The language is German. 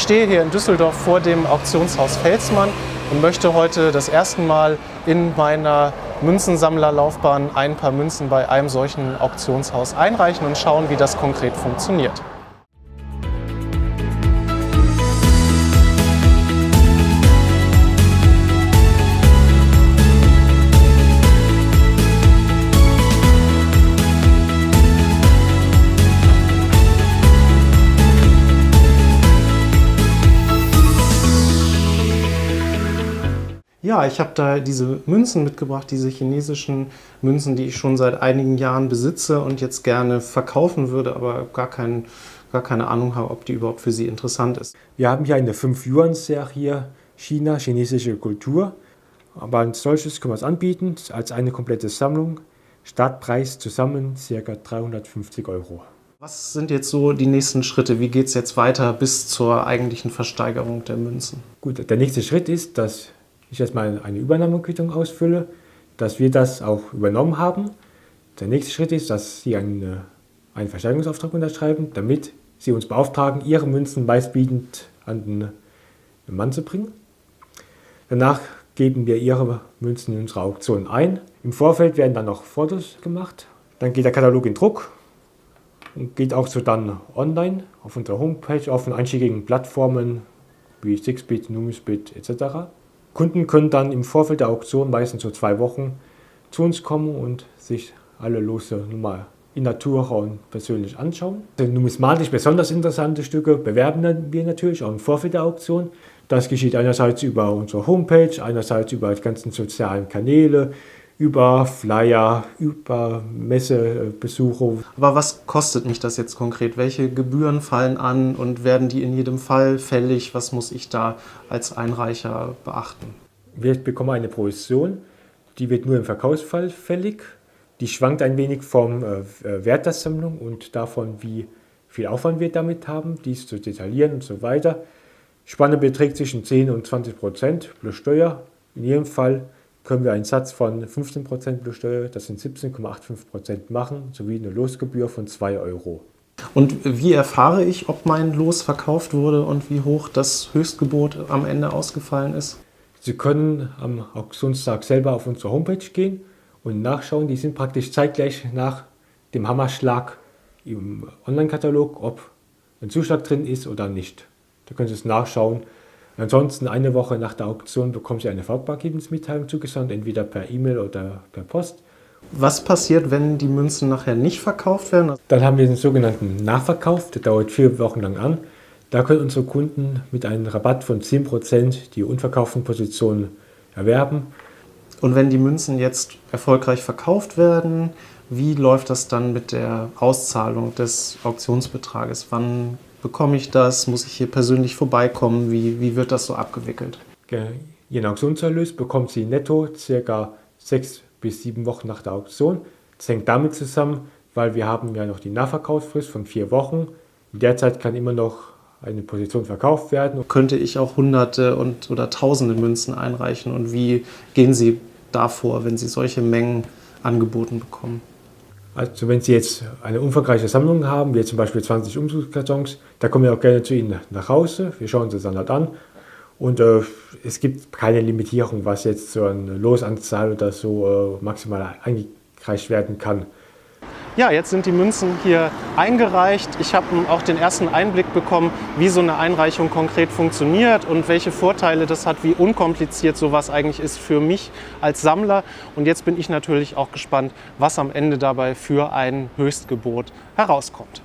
stehe hier in Düsseldorf vor dem Auktionshaus Felsmann und möchte heute das erste Mal in meiner Münzensammlerlaufbahn ein paar Münzen bei einem solchen Auktionshaus einreichen und schauen, wie das konkret funktioniert. Ja, ich habe da diese Münzen mitgebracht, diese chinesischen Münzen, die ich schon seit einigen Jahren besitze und jetzt gerne verkaufen würde, aber gar keine Ahnung habe, ob die überhaupt für Sie interessant ist. Wir haben hier eine 5-Yuan-Serie China, chinesische Kultur. Aber als solches können wir es anbieten, als eine komplette Sammlung. Startpreis zusammen ca. 350 €. Was sind jetzt so die nächsten Schritte? Wie geht es jetzt weiter bis zur eigentlichen Versteigerung der Münzen? Gut, der nächste Schritt ist, dass ich erstmal eine Übernahmequittung ausfülle, dass wir das auch übernommen haben. Der nächste Schritt ist, dass Sie einen Versteigerungsauftrag unterschreiben, damit Sie uns beauftragen, Ihre Münzen meistbietend an den Mann zu bringen. Danach geben wir Ihre Münzen in unsere Auktion ein. Im Vorfeld werden dann noch Fotos gemacht. Dann geht der Katalog in Druck und geht auch so dann online auf unserer Homepage, auf den einschlägigen Plattformen wie Sixbit, Numisbit etc. Kunden können dann im Vorfeld der Auktion, meistens so 2 Wochen, zu uns kommen und sich alle Lose nochmal in Natura und persönlich anschauen. Numismatisch besonders interessante Stücke bewerben wir natürlich auch im Vorfeld der Auktion. Das geschieht einerseits über unsere Homepage, einerseits über die ganzen sozialen Kanäle, über Flyer, über Messebesuche. Aber was kostet mich das jetzt konkret? Welche Gebühren fallen an und werden die in jedem Fall fällig? Was muss ich da als Einreicher beachten? Wir bekommen eine Provision, die wird nur im Verkaufsfall fällig. Die schwankt ein wenig vom Wert der Sammlung und davon, wie viel Aufwand wir damit haben, dies zu detaillieren und so weiter. Spanne beträgt zwischen 10 und 20% plus Steuer. In jedem Fall können wir einen Satz von 15% plus Steuer, das sind 17,85% machen, sowie eine Losgebühr von 2 €. Und wie erfahre ich, ob mein Los verkauft wurde und wie hoch das Höchstgebot am Ende ausgefallen ist? Sie können am Auktionstag selber auf unsere Homepage gehen und nachschauen. Die sind praktisch zeitgleich nach dem Hammerschlag im Online-Katalog, ob ein Zuschlag drin ist oder nicht. Da können Sie es nachschauen. Ansonsten eine Woche nach der Auktion bekommen Sie eine Verfügbarkeitsmitteilung zugesandt, entweder per E-Mail oder per Post. Was passiert, wenn die Münzen nachher nicht verkauft werden? Dann haben wir den sogenannten Nachverkauf, der dauert 4 Wochen lang an. Da können unsere Kunden mit einem Rabatt von 10% die unverkauften Positionen erwerben. Und wenn die Münzen jetzt erfolgreich verkauft werden, wie läuft das dann mit der Auszahlung des Auktionsbetrages? Wann bekomme ich das? Muss ich hier persönlich vorbeikommen? Wie wird das so abgewickelt? Ihren Auktionserlös bekommen Sie netto ca. 6 bis 7 Wochen nach der Auktion. Das hängt damit zusammen, weil wir haben ja noch die Nachverkaufsfrist von 4 Wochen. In der Zeit kann immer noch eine Position verkauft werden. Könnte ich auch Hunderte oder Tausende Münzen einreichen? Und wie gehen Sie da vor, wenn Sie solche Mengen angeboten bekommen? Also wenn Sie jetzt eine umfangreiche Sammlung haben, wie zum Beispiel 20 Umzugskartons, da kommen wir auch gerne zu Ihnen nach Hause. Wir schauen uns das dann halt an. Und es gibt keine Limitierung, was jetzt so eine Losanzahl oder so maximal eingereicht werden kann. Ja, jetzt sind die Münzen hier eingereicht. Ich habe auch den ersten Einblick bekommen, wie so eine Einreichung konkret funktioniert und welche Vorteile das hat, wie unkompliziert sowas eigentlich ist für mich als Sammler. Und jetzt bin ich natürlich auch gespannt, was am Ende dabei für ein Höchstgebot herauskommt.